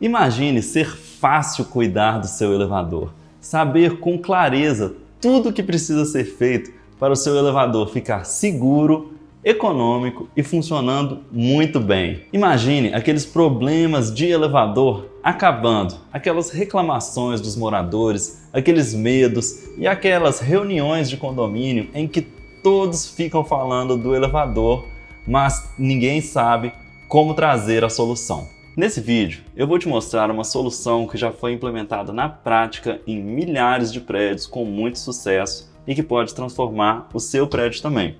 Imagine ser fácil cuidar do seu elevador, saber com clareza tudo o que precisa ser feito para o seu elevador ficar seguro, econômico e funcionando muito bem. Imagine aqueles problemas de elevador acabando, aquelas reclamações dos moradores, aqueles medos e aquelas reuniões de condomínio em que todos ficam falando do elevador, mas ninguém sabe como trazer a solução. Nesse vídeo, eu vou te mostrar uma solução que já foi implementada na prática em milhares de prédios com muito sucesso e que pode transformar o seu prédio também.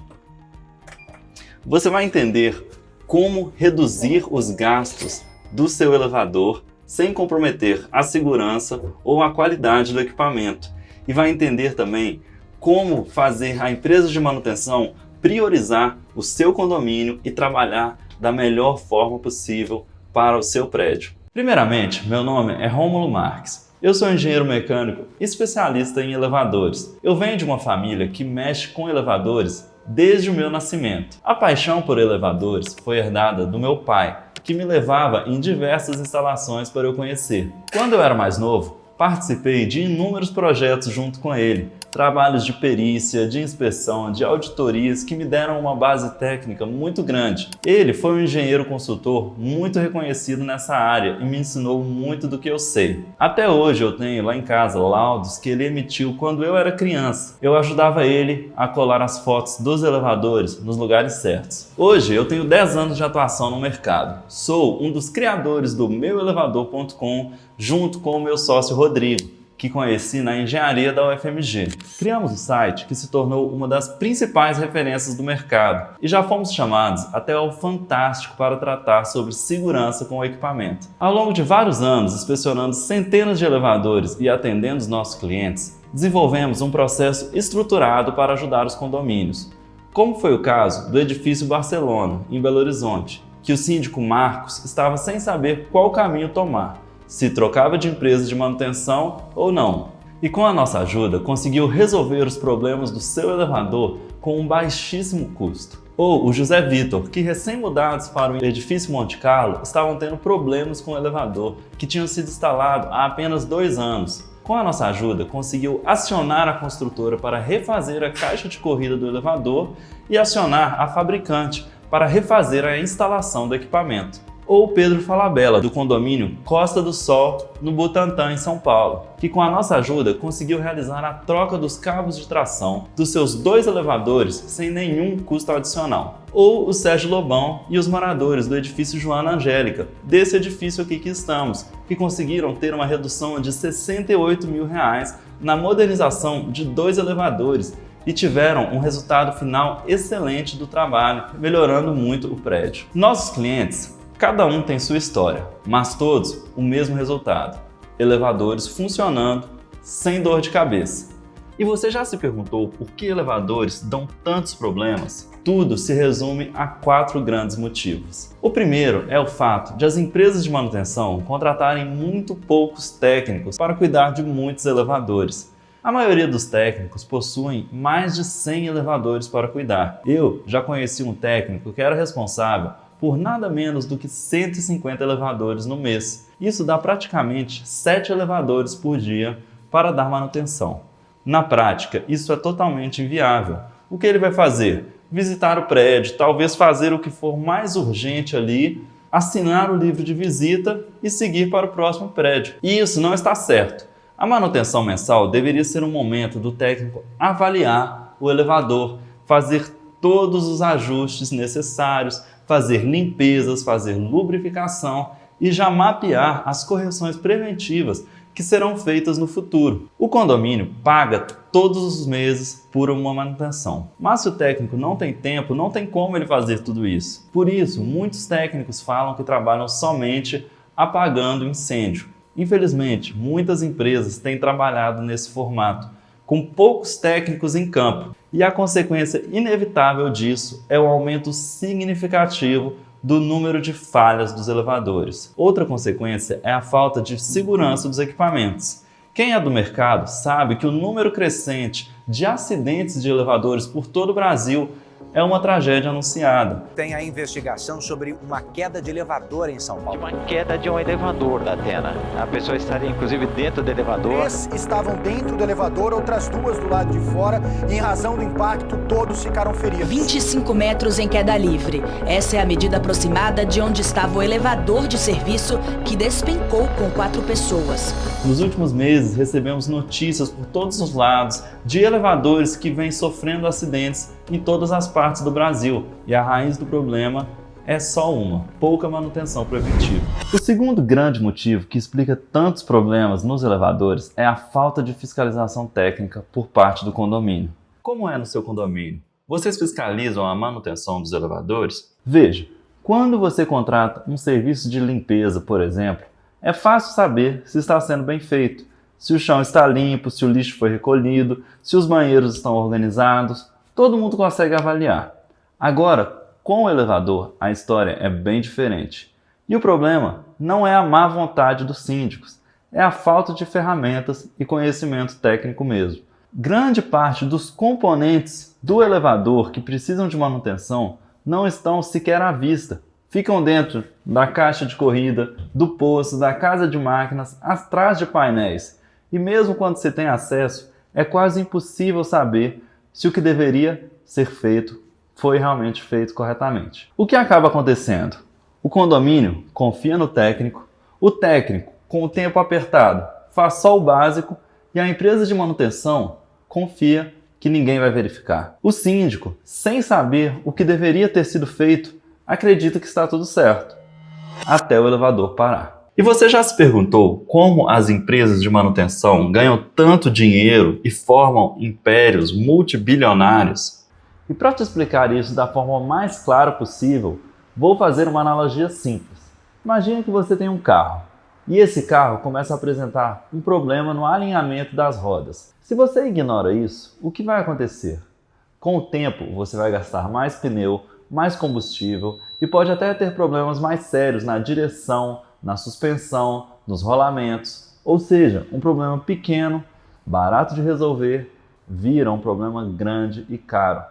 Você vai entender como reduzir os gastos do seu elevador sem comprometer a segurança ou a qualidade do equipamento. E vai entender também como fazer a empresa de manutenção priorizar o seu condomínio e trabalhar da melhor forma possível para o seu prédio. Primeiramente, meu nome é Rômulo Marques. Eu sou engenheiro mecânico especialista em elevadores. Eu venho de uma família que mexe com elevadores desde o meu nascimento. A paixão por elevadores foi herdada do meu pai, que me levava em diversas instalações para eu conhecer. Quando eu era mais novo, participei de inúmeros projetos junto com ele, trabalhos de perícia, de inspeção, de auditorias que me deram uma base técnica muito grande. Ele foi um engenheiro consultor muito reconhecido nessa área e me ensinou muito do que eu sei. Até hoje eu tenho lá em casa laudos que ele emitiu quando eu era criança. Eu ajudava ele a colar as fotos dos elevadores nos lugares certos. Hoje eu tenho 10 anos de atuação no mercado. Sou um dos criadores do meuelevador.com junto com o meu sócio Rodrigo, que conheci na engenharia da UFMG. Criamos um site que se tornou uma das principais referências do mercado e já fomos chamados até ao Fantástico para tratar sobre segurança com o equipamento. Ao longo de vários anos, inspecionando centenas de elevadores e atendendo os nossos clientes, desenvolvemos um processo estruturado para ajudar os condomínios, como foi o caso do edifício Barcelona, em Belo Horizonte, que o síndico Marcos estava sem saber qual caminho tomar, se trocava de empresa de manutenção ou não. E com a nossa ajuda, conseguiu resolver os problemas do seu elevador com um baixíssimo custo. Ou o José Vitor, que recém-mudados para o edifício Monte Carlo, estavam tendo problemas com o elevador, que tinham sido instalado há apenas 2 anos. Com a nossa ajuda, conseguiu acionar a construtora para refazer a caixa de corrida do elevador e acionar a fabricante para refazer a instalação do equipamento. Ou Pedro Falabella, do condomínio Costa do Sol, no Butantã, em São Paulo, que com a nossa ajuda conseguiu realizar a troca dos cabos de tração dos seus 2 elevadores sem nenhum custo adicional. Ou o Sérgio Lobão e os moradores do edifício Joana Angélica, desse edifício aqui que estamos, que conseguiram ter uma redução de R$ 68 mil na modernização de 2 elevadores e tiveram um resultado final excelente do trabalho, melhorando muito o prédio. Nossos clientes, cada um tem sua história, mas todos o mesmo resultado: elevadores funcionando sem dor de cabeça. E você já se perguntou por que elevadores dão tantos problemas? Tudo se resume a 4 grandes motivos. O primeiro é o fato de as empresas de manutenção contratarem muito poucos técnicos para cuidar de muitos elevadores. A maioria dos técnicos possuem mais de 100 elevadores para cuidar. Eu já conheci um técnico que era responsável por nada menos do que 150 elevadores no mês. Isso dá praticamente 7 elevadores por dia para dar manutenção. Na prática, isso é totalmente inviável. O que ele vai fazer? Visitar o prédio, talvez fazer o que for mais urgente ali, assinar o livro de visita e seguir para o próximo prédio. E isso não está certo. A manutenção mensal deveria ser um momento do técnico avaliar o elevador, fazer todos os ajustes necessários, fazer limpezas, fazer lubrificação e já mapear as correções preventivas que serão feitas no futuro. O condomínio paga todos os meses por uma manutenção. Mas se o técnico não tem tempo, não tem como ele fazer tudo isso. Por isso, muitos técnicos falam que trabalham somente apagando incêndio. Infelizmente, muitas empresas têm trabalhado nesse formato, com poucos técnicos em campo. E a consequência inevitável disso é o aumento significativo do número de falhas dos elevadores. Outra consequência é a falta de segurança dos equipamentos. Quem é do mercado sabe que o número crescente de acidentes de elevadores por todo o Brasil é uma tragédia anunciada. Tem a investigação sobre uma queda de elevador em São Paulo. Uma queda de um elevador da Atena. A pessoa estaria inclusive dentro do elevador. 3 estavam dentro do elevador, outras 2 do lado de fora, e em razão do impacto todos ficaram feridos. 25 metros em queda livre. Essa é a medida aproximada de onde estava o elevador de serviço que despencou com 4 pessoas. Nos últimos meses recebemos notícias por todos os lados de elevadores que vêm sofrendo acidentes em todas as partes do Brasil, e a raiz do problema é só uma: pouca manutenção preventiva. O segundo grande motivo que explica tantos problemas nos elevadores é a falta de fiscalização técnica por parte do condomínio. Como é no seu condomínio? Vocês fiscalizam a manutenção dos elevadores? Veja, quando você contrata um serviço de limpeza, por exemplo, é fácil saber se está sendo bem feito, se o chão está limpo, se o lixo foi recolhido, se os banheiros estão organizados. Todo mundo consegue avaliar. Agora, com o elevador, a história é bem diferente. E o problema não é a má vontade dos síndicos, é a falta de ferramentas e conhecimento técnico mesmo. Grande parte dos componentes do elevador que precisam de manutenção não estão sequer à vista. Ficam dentro da caixa de corrida, do poço, da casa de máquinas, atrás de painéis. E mesmo quando se tem acesso, é quase impossível saber se o que deveria ser feito foi realmente feito corretamente. O que acaba acontecendo? O condomínio confia no técnico, o técnico, com o tempo apertado, faz só o básico e a empresa de manutenção confia que ninguém vai verificar. O síndico, sem saber o que deveria ter sido feito, acredita que está tudo certo, até o elevador parar. E você já se perguntou como as empresas de manutenção ganham tanto dinheiro e formam impérios multibilionários? E para te explicar isso da forma mais clara possível, vou fazer uma analogia simples. Imagine que você tem um carro e esse carro começa a apresentar um problema no alinhamento das rodas. Se você ignora isso, o que vai acontecer? Com o tempo, você vai gastar mais pneu, mais combustível e pode até ter problemas mais sérios na direção, na suspensão, nos rolamentos. Ou seja, um problema pequeno, barato de resolver, vira um problema grande e caro.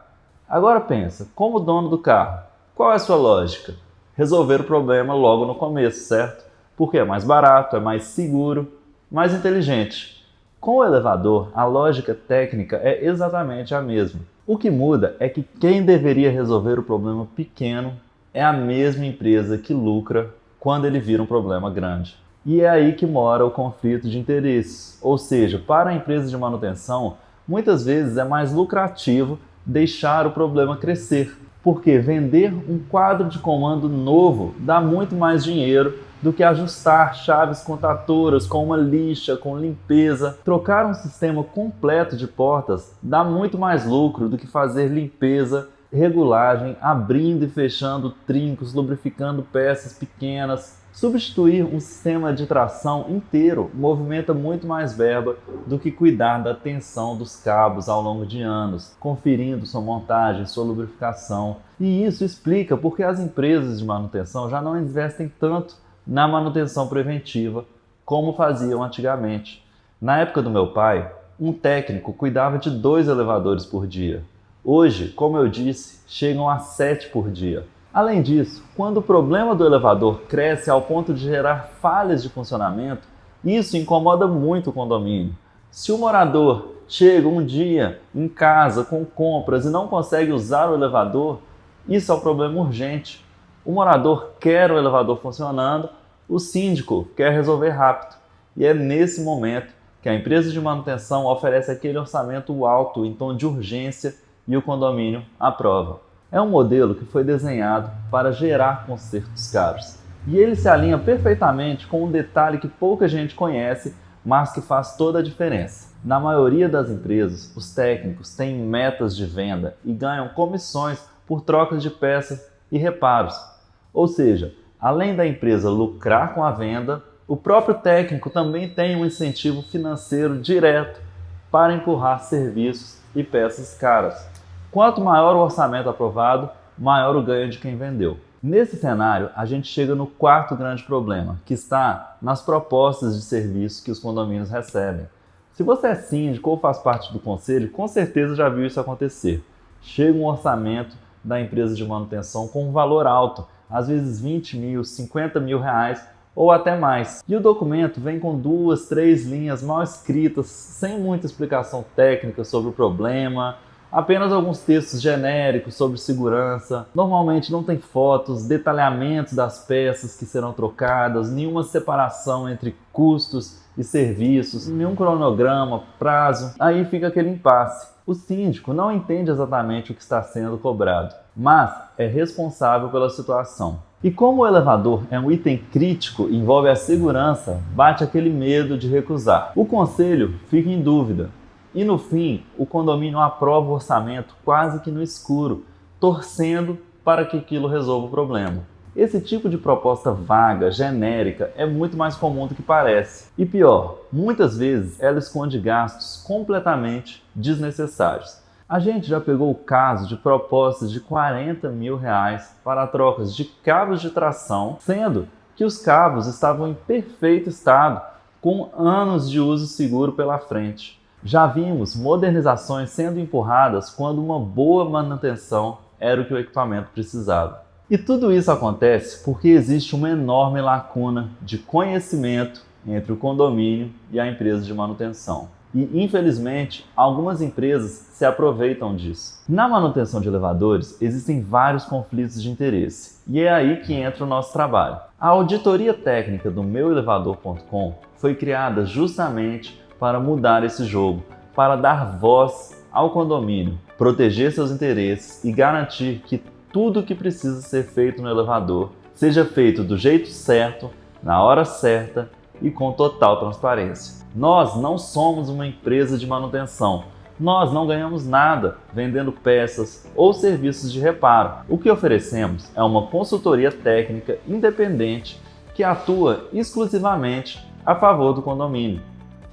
Agora pensa, como dono do carro, qual é a sua lógica? Resolver o problema logo no começo, certo? Porque é mais barato, é mais seguro, mais inteligente. Com o elevador, a lógica técnica é exatamente a mesma. O que muda é que quem deveria resolver o problema pequeno é a mesma empresa que lucra quando ele vira um problema grande. E é aí que mora o conflito de interesses. Ou seja, para a empresa de manutenção, muitas vezes é mais lucrativo deixar o problema crescer, porque vender um quadro de comando novo dá muito mais dinheiro do que ajustar chaves contatoras com uma lixa, com limpeza. Trocar um sistema completo de portas dá muito mais lucro do que fazer limpeza, regulagem, abrindo e fechando trincos, lubrificando peças pequenas. Substituir um sistema de tração inteiro movimenta muito mais verba do que cuidar da tensão dos cabos ao longo de anos, conferindo sua montagem, sua lubrificação. E isso explica porque as empresas de manutenção já não investem tanto na manutenção preventiva como faziam antigamente. Na época do meu pai, um técnico cuidava de 2 elevadores por dia. Hoje, como eu disse, chegam a 7 por dia. Além disso, quando o problema do elevador cresce ao ponto de gerar falhas de funcionamento, isso incomoda muito o condomínio. Se o morador chega um dia em casa com compras e não consegue usar o elevador, isso é um problema urgente. O morador quer o elevador funcionando, o síndico quer resolver rápido. E é nesse momento que a empresa de manutenção oferece aquele orçamento alto em tom de urgência e o condomínio aprova. É um modelo que foi desenhado para gerar consertos caros. E ele se alinha perfeitamente com um detalhe que pouca gente conhece, mas que faz toda a diferença. Na maioria das empresas, os técnicos têm metas de venda e ganham comissões por trocas de peças e reparos. Ou seja, além da empresa lucrar com a venda, o próprio técnico também tem um incentivo financeiro direto para empurrar serviços e peças caras. Quanto maior o orçamento aprovado, maior o ganho de quem vendeu. Nesse cenário, a gente chega no quarto grande problema, que está nas propostas de serviço que os condomínios recebem. Se você é síndico ou faz parte do conselho, com certeza já viu isso acontecer. Chega um orçamento da empresa de manutenção com um valor alto, às vezes 20 mil, 50 mil reais ou até mais. E o documento vem com 2, 3 linhas mal escritas, sem muita explicação técnica sobre o problema, apenas alguns textos genéricos sobre segurança. Normalmente não tem fotos, detalhamentos das peças que serão trocadas, nenhuma separação entre custos e serviços, nenhum cronograma, prazo. Aí fica aquele impasse. O síndico não entende exatamente o que está sendo cobrado, mas é responsável pela situação. E como o elevador é um item crítico e envolve a segurança, bate aquele medo de recusar. O conselho fica em dúvida. E no fim, o condomínio aprova o orçamento quase que no escuro, torcendo para que aquilo resolva o problema. Esse tipo de proposta vaga, genérica, é muito mais comum do que parece. E pior, muitas vezes ela esconde gastos completamente desnecessários. A gente já pegou o caso de propostas de 40 mil reais para trocas de cabos de tração, sendo que os cabos estavam em perfeito estado, com anos de uso seguro pela frente. Já vimos modernizações sendo empurradas quando uma boa manutenção era o que o equipamento precisava. E tudo isso acontece porque existe uma enorme lacuna de conhecimento entre o condomínio e a empresa de manutenção. E, infelizmente, algumas empresas se aproveitam disso. Na manutenção de elevadores, existem vários conflitos de interesse. E é aí que entra o nosso trabalho. A auditoria técnica do meuelevador.com foi criada justamente para mudar esse jogo, para dar voz ao condomínio, proteger seus interesses e garantir que tudo o que precisa ser feito no elevador seja feito do jeito certo, na hora certa e com total transparência. Nós não somos uma empresa de manutenção. Nós não ganhamos nada vendendo peças ou serviços de reparo. O que oferecemos é uma consultoria técnica independente que atua exclusivamente a favor do condomínio.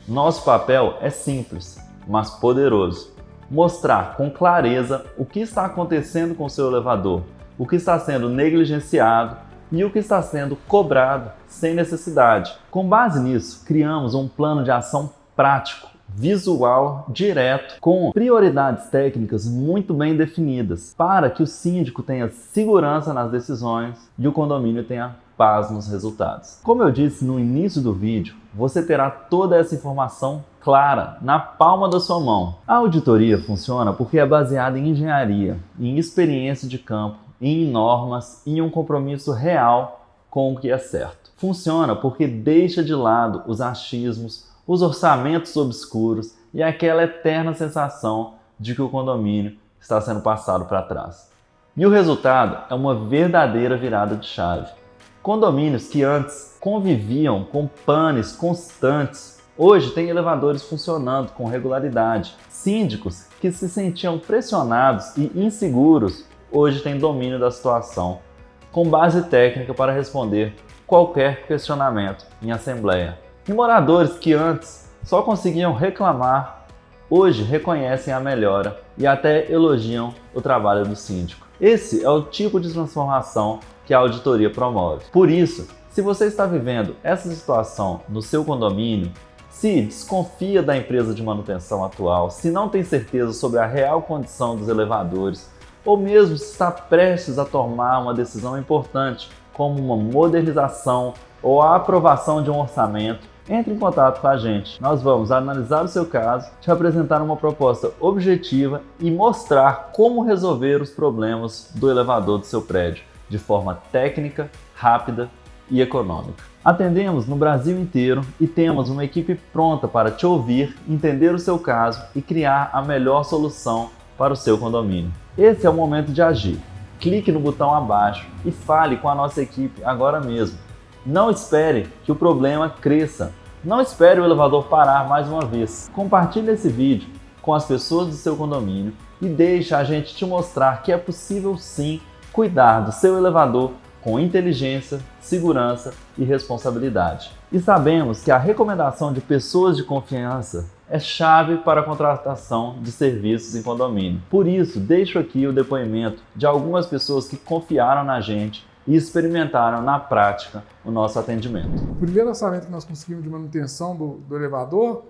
Nosso papel é simples, mas poderoso. Mostrar com clareza o que está acontecendo com o seu elevador, o que está sendo negligenciado e o que está sendo cobrado sem necessidade. Com base nisso, criamos um plano de ação prático, visual, direto, com prioridades técnicas muito bem definidas, para que o síndico tenha segurança nas decisões e o condomínio tenha paz nos resultados. Como eu disse no início do vídeo, você terá toda essa informação clara na palma da sua mão. A auditoria funciona porque é baseada em engenharia, em experiência de campo, em normas e em um compromisso real com o que é certo. Funciona porque deixa de lado os achismos, os orçamentos obscuros e aquela eterna sensação de que o condomínio está sendo passado para trás. E o resultado é uma verdadeira virada de chave. Condomínios que antes conviviam com panes constantes, hoje têm elevadores funcionando com regularidade. Síndicos que se sentiam pressionados e inseguros, hoje têm domínio da situação, com base técnica para responder qualquer questionamento em assembleia. E moradores que antes só conseguiam reclamar, hoje reconhecem a melhora e até elogiam o trabalho do síndico. Esse é o tipo de transformação que a auditoria promove. Por isso, se você está vivendo essa situação no seu condomínio, se desconfia da empresa de manutenção atual, se não tem certeza sobre a real condição dos elevadores, ou mesmo se está prestes a tomar uma decisão importante, como uma modernização ou a aprovação de um orçamento, entre em contato com a gente. Nós vamos analisar o seu caso, te apresentar uma proposta objetiva e mostrar como resolver os problemas do elevador do seu prédio, de forma técnica, rápida e econômica. Atendemos no Brasil inteiro e temos uma equipe pronta para te ouvir, entender o seu caso e criar a melhor solução para o seu condomínio. Esse é o momento de agir. Clique no botão abaixo e fale com a nossa equipe agora mesmo. Não espere que o problema cresça. Não espere o elevador parar mais uma vez. Compartilhe esse vídeo com as pessoas do seu condomínio e deixe a gente te mostrar que é possível sim cuidar do seu elevador com inteligência, segurança e responsabilidade. E sabemos que a recomendação de pessoas de confiança é chave para a contratação de serviços em condomínio. Por isso, deixo aqui o depoimento de algumas pessoas que confiaram na gente e experimentaram na prática o nosso atendimento. O primeiro orçamento que nós conseguimos de manutenção do elevador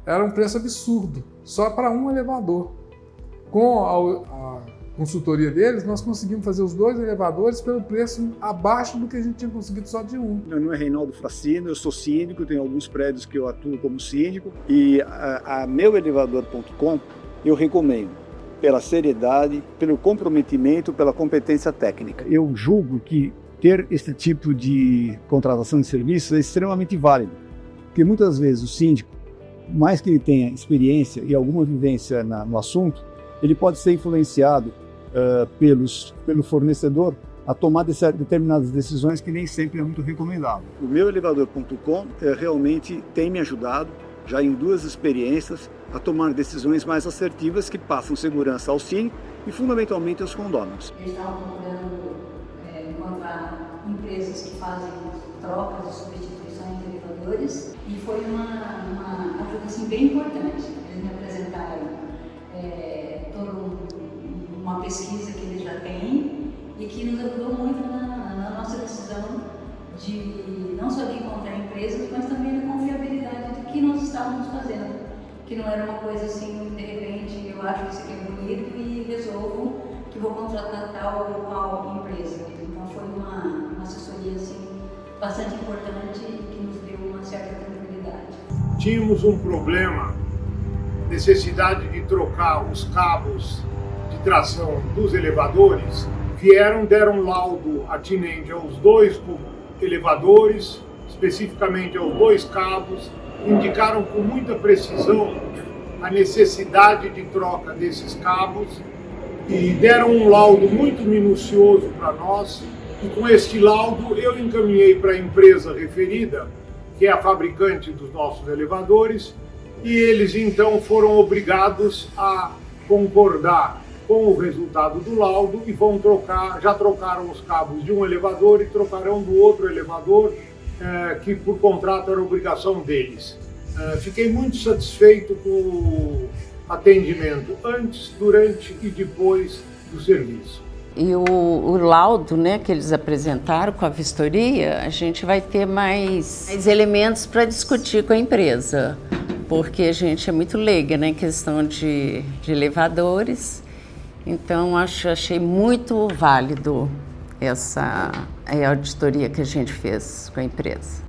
era um preço absurdo, só para um elevador. Com a consultoria deles, nós conseguimos fazer os 2 elevadores pelo preço abaixo do que a gente tinha conseguido só de um. Meu nome é Reinaldo Fracino, eu sou síndico, tenho alguns prédios que eu atuo como síndico e a meuelevador.com eu recomendo pela seriedade, pelo comprometimento, pela competência técnica. Eu julgo que ter esse tipo de contratação de serviços é extremamente válido, porque muitas vezes o síndico, mais que ele tenha experiência e alguma vivência no assunto, ele pode ser influenciado pelo fornecedor a tomar determinadas decisões que nem sempre é muito recomendável. O meuelevador.com realmente tem me ajudado, já em 2 experiências, a tomar decisões mais assertivas que passam segurança ao síndico e fundamentalmente aos condôminos. Eles estavam procurando encontrar empresas que fazem trocas e substituições de elevadores e foi uma ajuda assim, bem importante. Eles me apresentaram toda uma pesquisa que eles já têm e que nos ajudou muito na nossa decisão de não só de encontrar empresas, mas também da confiabilidade do que nós estávamos fazendo. Que não era uma coisa assim, de repente, eu acho que isso aqui é bonito e resolvo que vou contratar tal ou qual empresa. Então foi uma assessoria assim, bastante importante que nos deu uma certa tranquilidade. Tínhamos um problema, necessidade de trocar os cabos de tração dos elevadores, deram laudo atinente aos 2 elevadores, especificamente aos 2 cabos, indicaram com muita precisão a necessidade de troca desses cabos e deram um laudo muito minucioso para nós. E com este laudo eu encaminhei para a empresa referida, que é a fabricante dos nossos elevadores, e eles então foram obrigados a concordar com o resultado do laudo e já trocaram os cabos de um elevador e trocarão do outro elevador, que por contrato era obrigação deles. Fiquei muito satisfeito com o atendimento antes, durante e depois do serviço. E o laudo, né, que eles apresentaram com a vistoria, a gente vai ter mais elementos para discutir com a empresa, porque a gente é muito leiga, né, em questão de elevadores. Então, achei muito válido essa auditoria que a gente fez com a empresa.